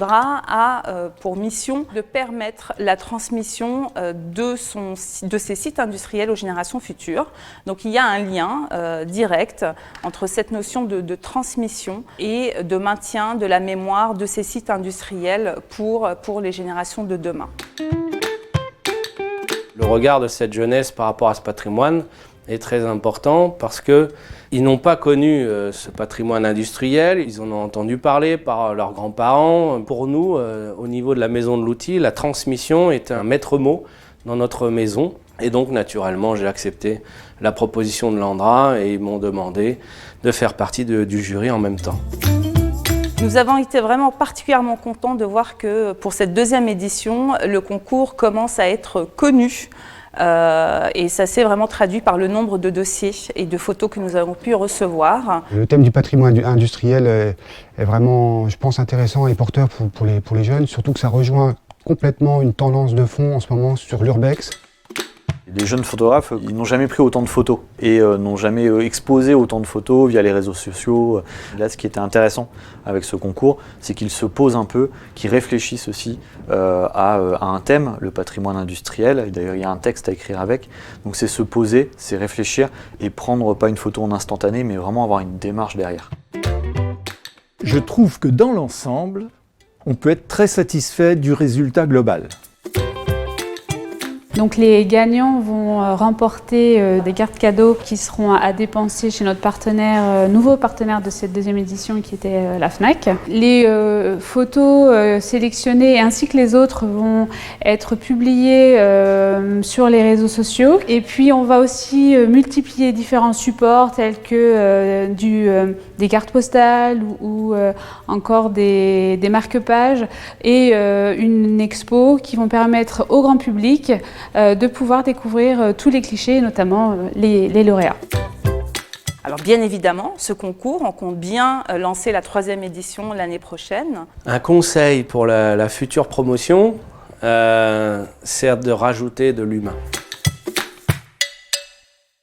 L'ANDRA a pour mission de permettre la transmission de ses sites industriels aux générations futures. Donc il y a un lien direct entre cette notion de transmission et de maintien de la mémoire de ces sites industriels pour les générations de demain. Le regard de cette jeunesse par rapport à ce patrimoine est très important parce qu'ils n'ont pas connu ce patrimoine industriel, ils en ont entendu parler par leurs grands-parents. Pour nous, au niveau de la maison de l'outil, la transmission est un maître mot dans notre maison. Et donc, naturellement, j'ai accepté la proposition de l'ANDRA et ils m'ont demandé de faire partie du jury en même temps. Nous avons été vraiment particulièrement contents de voir que pour cette deuxième édition, le concours commence à être connu. Et ça s'est vraiment traduit par le nombre de dossiers et de photos que nous avons pu recevoir. Le thème du patrimoine industriel est vraiment, je pense, intéressant et porteur pour les jeunes, surtout que ça rejoint complètement une tendance de fond en ce moment sur l'urbex. Les jeunes photographes, ils n'ont jamais pris autant de photos et n'ont jamais exposé autant de photos via les réseaux sociaux. Là, ce qui était intéressant avec ce concours, c'est qu'ils se posent un peu, qu'ils réfléchissent aussi à un thème, le patrimoine industriel. Et d'ailleurs, il y a un texte à écrire avec. Donc c'est se poser, c'est réfléchir et prendre pas une photo en instantané, mais vraiment avoir une démarche derrière. Je trouve que dans l'ensemble, on peut être très satisfait du résultat global. Donc les gagnants vont remporter des cartes cadeaux qui seront à dépenser chez notre partenaire, nouveau partenaire de cette deuxième édition qui était la Fnac. Les photos sélectionnées ainsi que les autres vont être publiées sur les réseaux sociaux. Et puis on va aussi multiplier différents supports tels que des cartes postales ou encore des marque-pages et une expo qui vont permettre au grand public de pouvoir découvrir tous les clichés, notamment les lauréats. Alors bien évidemment, ce concours, on compte bien lancer la 3e édition l'année prochaine. Un conseil pour la future promotion, c'est de rajouter de l'humain.